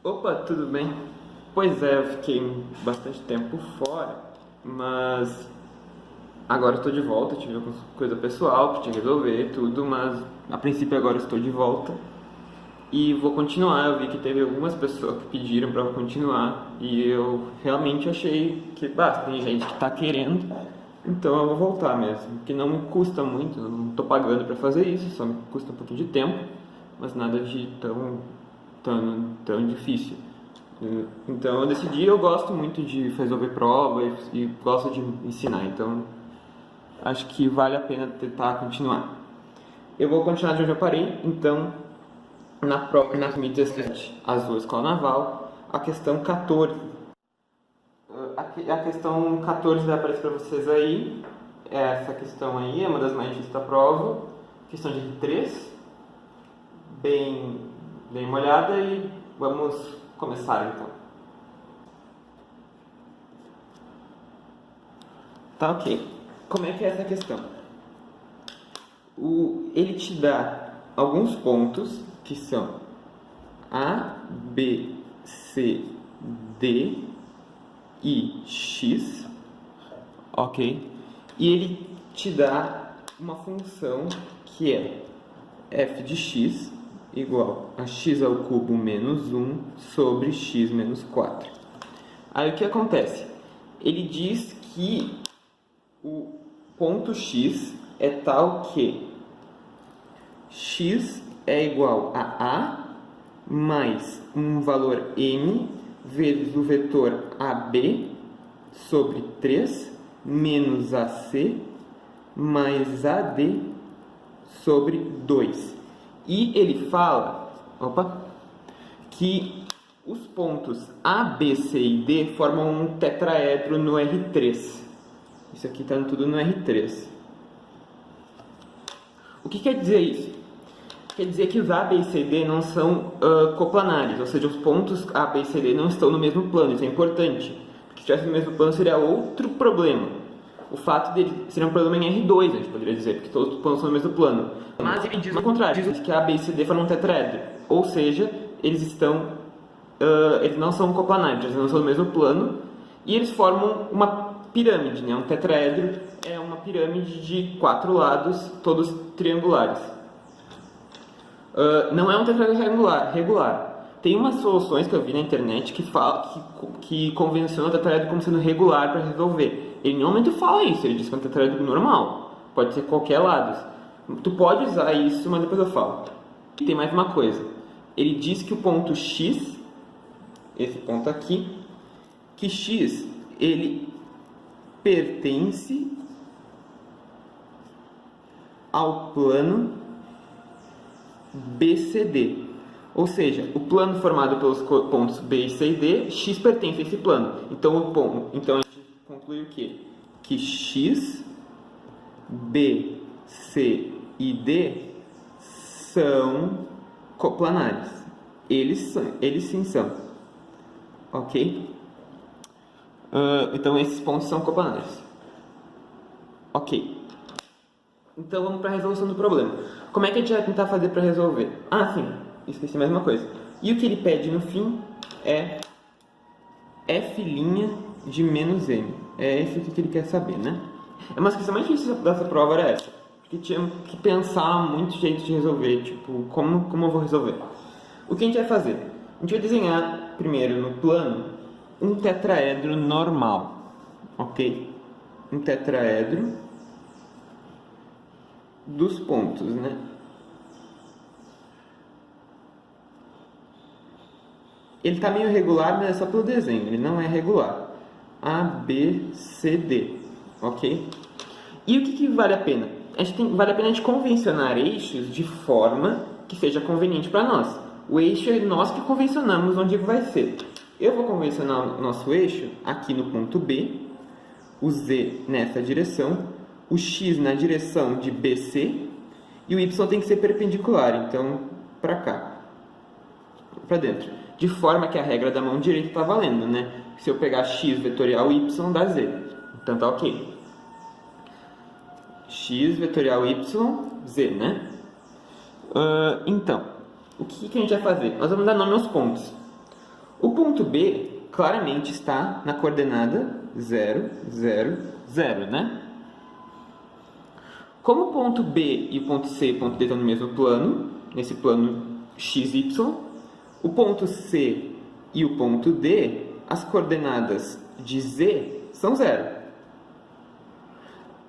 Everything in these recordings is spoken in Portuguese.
Opa, tudo bem? Pois é, eu fiquei bastante tempo fora, mas agora estou de volta. Tive alguma coisa pessoal que tinha que resolver, tudo, mas a princípio agora estou de volta e vou continuar. Eu vi que teve algumas pessoas que pediram para eu continuar e eu realmente achei que tem gente que está querendo, então eu vou voltar mesmo, que não me custa muito, eu não estou pagando para fazer isso, só me custa um pouquinho de tempo, mas nada de tão difícil. Então eu decidi, eu gosto muito de resolver provas e gosto de ensinar, então acho que vale a pena tentar continuar. Eu vou continuar de onde eu parei, então na prova, nas mídias Azul Escola Naval, a questão 14. A questão 14 vai aparecer para vocês aí. Essa questão aí é uma das mais difíceis da prova. Questão de R3. Bem molhada e vamos começar então. Tá, ok. Como é que é essa questão? Ele te dá alguns pontos que são A, B, C, D e X, ok? E ele te dá uma função que é f de x igual a x ao cubo menos 1 sobre x menos 4. Aí o que acontece? Ele diz que o ponto x é tal que x é igual a mais um valor m vezes o vetor AB sobre 3 menos AC mais AD sobre 2. E ele fala que os pontos A, B, C e D formam um tetraedro no R3. Isso aqui está tudo no R3. O que quer dizer isso? Quer dizer que os A, B, C e D não são coplanares, ou seja, os pontos A, B e C e D não estão no mesmo plano. Isso é importante, porque se estivesse no mesmo plano seria outro problema. O fato dele ser um problema em R2, a gente poderia dizer, porque todos os pontos são no mesmo plano. Mas ele diz o contrário, diz que A, B e C e D formam um tetraedro, ou seja, eles não são coplanares, eles não são no mesmo plano, e eles formam uma pirâmide, né? Um tetraedro é uma pirâmide de 4 lados, todos triangulares. Não é um tetraedro regular. Tem umas soluções que eu vi na internet que convencionam o tetraedro como sendo regular para resolver. Ele em nenhum momento fala isso, ele diz que é um tetraedro normal, pode ser qualquer lado. Tu pode usar isso, mas depois eu falo. E tem mais uma coisa. Ele diz que o ponto x, esse ponto aqui, que x ele pertence ao plano BCD. Ou seja, o plano formado pelos pontos B, C e D, x pertence a esse plano. Então a gente conclui o quê? Que x, B, C e D são coplanares. Eles sim são. Ok? Então esses pontos são coplanares. Ok. Então vamos para a resolução do problema. Como é que a gente vai tentar fazer para resolver? Sim, esqueci mais uma coisa. E o que ele pede no fim é f' de menos m. É isso que ele quer saber, né? É uma questão mais difícil dessa prova era essa. Porque tinha que pensar muito jeito de resolver. Tipo, como eu vou resolver? O que a gente vai fazer? A gente vai desenhar primeiro no plano um tetraedro normal. Ok? Um tetraedro dos pontos, né? Ele está meio irregular, mas é só pelo desenho, ele não é regular. A, B, C, D, ok? E o que vale a pena? Vale a pena a gente convencionar eixos de forma que seja conveniente para nós. O eixo é nós que convencionamos onde vai ser. Eu vou convencionar o nosso eixo aqui no ponto B, o Z nessa direção, o X na direção de BC e o Y tem que ser perpendicular, então para cá, para dentro. De forma que a regra da mão direita está valendo, né? Se eu pegar x vetorial y dá z. Então tá ok. X vetorial y, z, né? Então, o que a gente vai fazer? Nós vamos dar nome aos pontos. ponto B claramente está na coordenada 0, 0, 0, né? Como o ponto B e o ponto C e o ponto D estão no mesmo plano, nesse plano x, y, o ponto C e o ponto D, as coordenadas de Z são 0.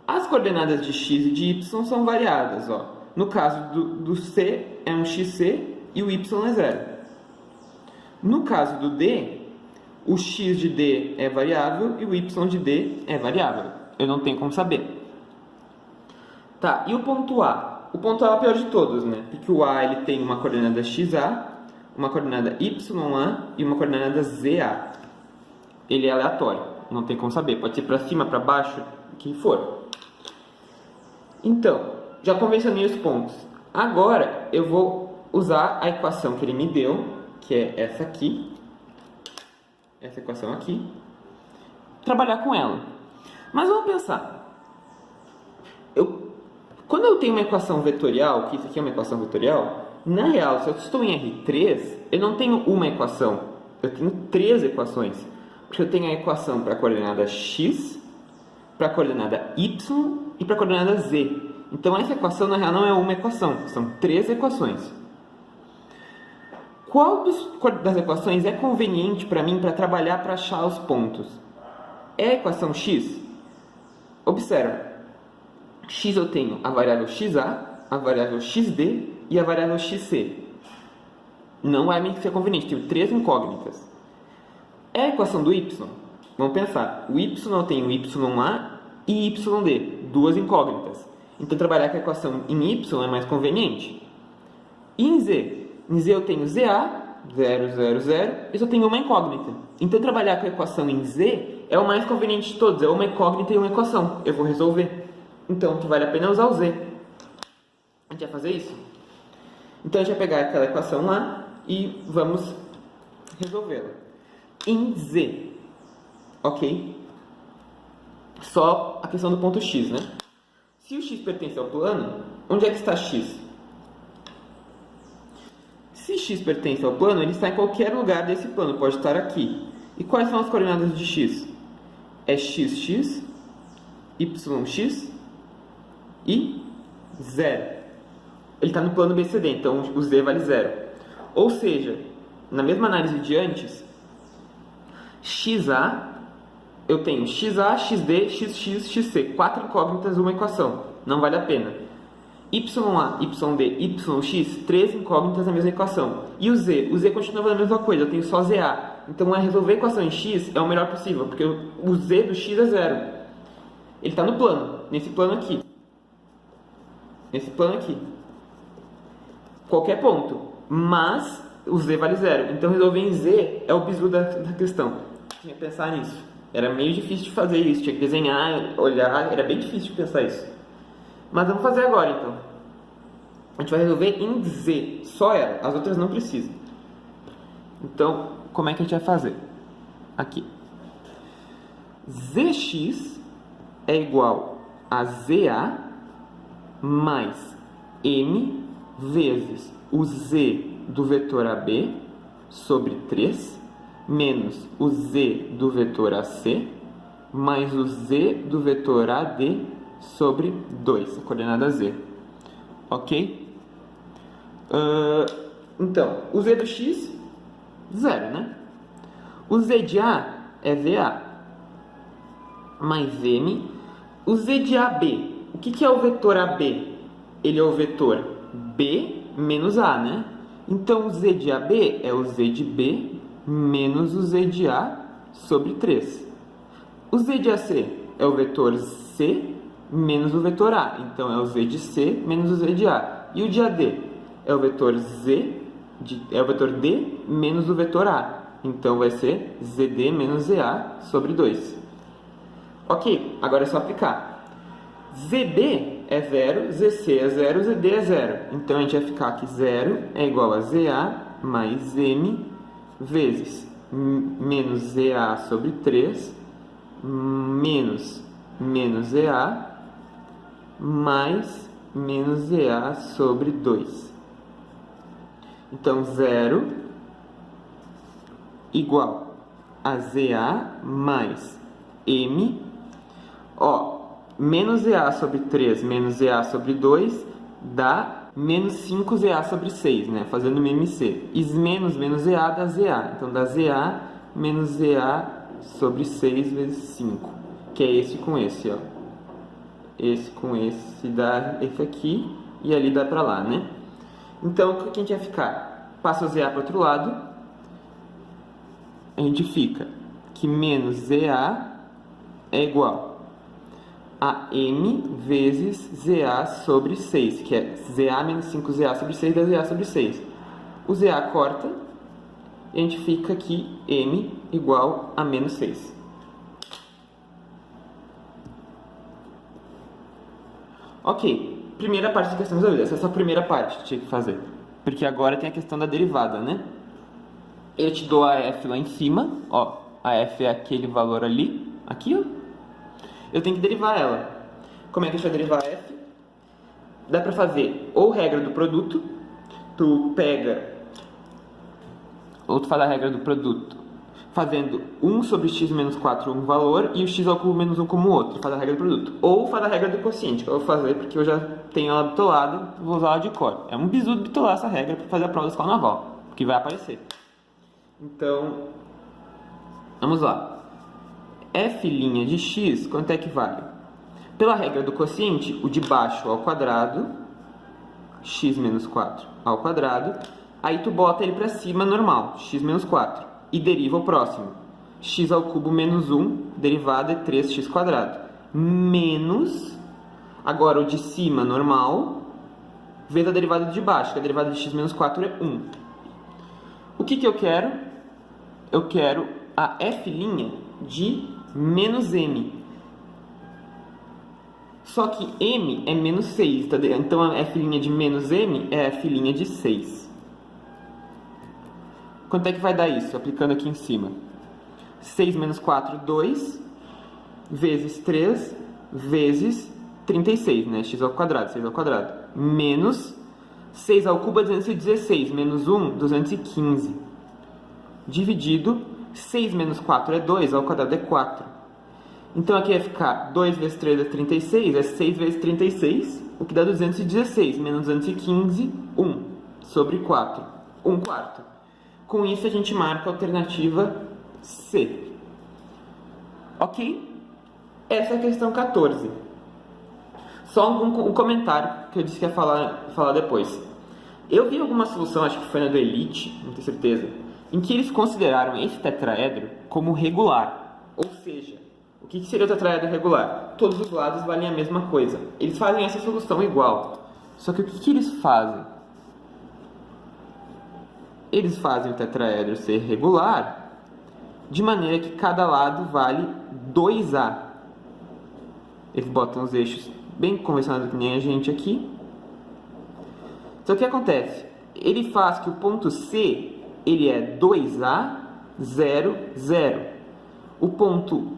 As coordenadas de x e de y são variadas. Ó. No caso do C, é um xc e o y é 0. No caso do D, o x de D é variável e o y de D é variável. Eu não tenho como saber. Tá, e o ponto A? O ponto A é o pior de todos, né? Porque o A ele tem uma coordenada XA, uma coordenada YA e uma coordenada ZA. Ele é aleatório, não tem como saber. Pode ser para cima, para baixo, o que for. Então, já convencionei os pontos. Agora eu vou usar a equação que ele me deu, que é essa aqui. Essa equação aqui. Trabalhar com ela. Mas vamos pensar. Quando eu tenho uma equação vetorial, que isso aqui é uma equação vetorial, na real, se eu estou em R3, eu não tenho uma equação, eu tenho 3 equações. Porque eu tenho a equação para a coordenada x, para a coordenada y e para a coordenada z. Então essa equação, na real, não é uma equação, são 3 equações. Qual das equações é conveniente para mim para trabalhar para achar os pontos? É a equação x? Observa. X eu tenho a variável xa, a variável xd e a variável xc. Não vai me ser conveniente, tenho 3 incógnitas. É a equação do y? Vamos pensar. O y eu tenho ya e yd, 2 incógnitas. Então trabalhar com a equação em y é mais conveniente. E em z? Em z eu tenho za, 0, 0, 0, e só tenho uma incógnita. Então trabalhar com a equação em z é o mais conveniente de todos, é uma incógnita e uma equação. Eu vou resolver. Então, vale a pena usar o z. A gente vai fazer isso? Então, a gente vai pegar aquela equação lá e vamos resolvê-la. Em z, ok? Só a questão do ponto x, né? Se o x pertence ao plano, onde é que está x? Se x pertence ao plano, ele está em qualquer lugar desse plano, pode estar aqui. E quais são as coordenadas de x? É xx, yx e 0. Ele está no plano BCD, então o z vale 0. Ou seja, na mesma análise de antes, xa, eu tenho xa, xd, xx, xc. 4 incógnitas, uma equação. Não vale a pena. Ya, yd, yx, 3 incógnitas na mesma equação. E o z? O z continua a mesma coisa, eu tenho só za. Então, resolver a equação em x é o melhor possível, porque o z do x é 0. Ele está no plano, nesse plano aqui. Nesse plano aqui. Qualquer ponto. Mas o z vale 0. Então resolver em z é o bizu da questão. Tinha que pensar nisso. Era meio difícil de fazer isso. Tinha que desenhar, olhar. Era bem difícil de pensar isso. Mas vamos fazer agora então. A gente vai resolver em z. Só ela. As outras não precisam. Então, como é que a gente vai fazer? Aqui. Zx é igual a za mais m vezes o z do vetor AB sobre 3 menos o z do vetor AC mais o z do vetor AD sobre 2, a coordenada z. Ok? Então, o z do x, 0, né? O z de A é VA mais m. O z de AB, o que é o vetor AB? Ele é o vetor B menos A, né? Então, o z de AB é o z de B menos o z de A sobre 3. O z de AC é o vetor C menos o vetor A. Então, é o z de C menos o z de A. E o de AD é o vetor é o vetor D menos o vetor A. Então, vai ser ZD menos ZA sobre 2. Ok, agora é só aplicar. ZB é 0, ZC é 0, ZD é 0. Então, a gente vai ficar aqui 0 é igual a ZA mais M vezes menos ZA sobre 3 menos ZA mais menos ZA sobre 2. Então, 0 igual a ZA mais M, ó, menos ZA sobre 3 menos ZA sobre 2 dá menos 5ZA sobre 6, né? Fazendo o MC. E menos ZA dá ZA. Então dá ZA menos ZA sobre 6 vezes 5. Que é esse com esse, ó. Esse com esse dá esse aqui. E ali dá pra lá, né? Então, o que a gente vai ficar? Passa o ZA para o outro lado. A gente fica que menos ZA é igual a M vezes ZA sobre 6, que é ZA menos 5ZA sobre 6 dá ZA sobre 6. O ZA corta e a gente fica aqui M igual a menos 6. Ok, primeira parte da questão resolvida. Essa é a primeira parte que tinha que fazer. Porque agora tem a questão da derivada, né? Eu te dou a f lá em cima, ó. A f é aquele valor ali, aqui, ó. Eu tenho que derivar ela. Como é que a gente vai derivar a f? Dá pra fazer ou regra do produto, tu pega, ou tu faz a regra do produto fazendo 1 sobre x menos 4 um valor e o x ao cubo menos 1 como outro, faz a regra do produto. Ou faz a regra do quociente, que eu vou fazer porque eu já tenho ela bitolada, vou usar ela de cor. É um bizu de bitolar essa regra para fazer a prova da escola naval, que vai aparecer. Então, vamos lá. F' de x, quanto é que vale? Pela regra do quociente, o de baixo ao quadrado, x menos 4 ao quadrado, aí tu bota ele para cima normal, x menos 4, e deriva o próximo. X ao cubo menos 1, derivada é 3x quadrado, menos, agora o de cima normal, vezes a derivada de baixo, que a derivada de x menos 4 é 1. O que eu quero? Eu quero a f' de menos m. Só que m é menos 6, tá? Então a f' de menos m é a f' de 6. Quanto é que vai dar isso? Aplicando aqui em cima. 6 menos 4, 2, vezes 3, vezes 36, né? X ao quadrado, 6 ao quadrado. Menos 6 ao cubo é 216, menos 1, 215. Dividido, 6 menos 4 é 2, ao quadrado é 4. Então aqui vai ficar 2 vezes 3 é 36, é 6 vezes 36, o que dá 216, menos 215, 1 sobre 4, 1 quarto. Com isso a gente marca a alternativa C. Ok? Essa é a questão 14. Só um comentário que eu disse que ia falar depois. Eu vi alguma solução, acho que foi na do Elite, não tenho certeza, em que eles consideraram esse tetraedro como regular. Ou seja, o que seria o tetraedro regular? Todos os lados valem a mesma coisa. Eles fazem essa solução igual. Só que o que eles fazem? Eles fazem o tetraedro ser regular de maneira que cada lado vale 2A. Eles botam os eixos bem convencionados que nem a gente aqui. Então o que acontece? Ele faz que o ponto C ele é 2A, 0, 0. O ponto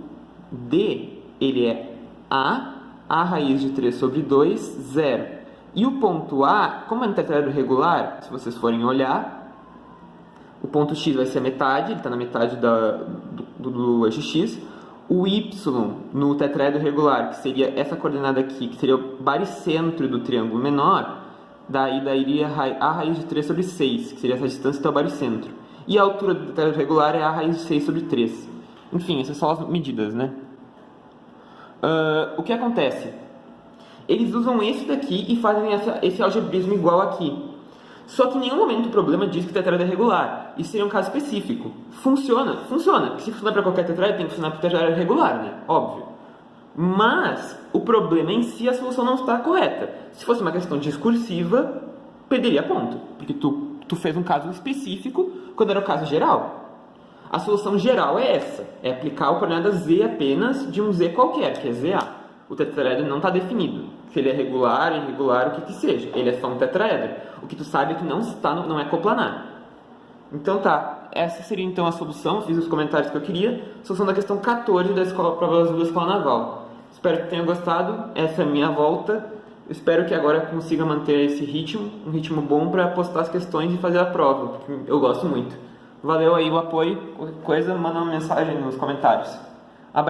D ele é A raiz de 3 sobre 2, 0. E o ponto A, como é um tetraedro regular, se vocês forem olhar, o ponto X vai ser a metade, ele está na metade do eixo X. O Y no tetraedro regular, que seria essa coordenada aqui, que seria o baricentro do triângulo menor, daí daria a raiz de 3 sobre 6, que seria essa distância até o baricentro. E a altura do tetraedro regular é a raiz de 6 sobre 3. Enfim, essas são as medidas, né? O que acontece? Eles usam esse daqui e fazem esse algebrismo igual aqui. Só que em nenhum momento o problema diz que o tetraedro é regular. Isso seria um caso específico. Funciona. Se funciona para qualquer tetraedro, tem que funcionar para o tetraedro regular, né? Óbvio. Mas o problema em si, a solução não está correta. Se fosse uma questão discursiva, perderia ponto. Porque tu fez um caso específico quando era o caso geral. A solução geral é essa. É aplicar o coordenada Z apenas de um Z qualquer, que é ZA. O tetraedro não está definido. Se ele é regular, irregular, o que seja. Ele é só um tetraedro. O que tu sabe é que não é coplanar. Então tá, essa seria então a solução. Fiz os comentários que eu queria. Solução da questão 14 da prova azul da Escola Naval. Espero que tenham gostado. Essa é a minha volta. Espero que agora eu consiga manter esse ritmo, um ritmo bom para postar as questões e fazer a prova, porque eu gosto muito. Valeu aí o apoio, qualquer coisa, manda uma mensagem nos comentários.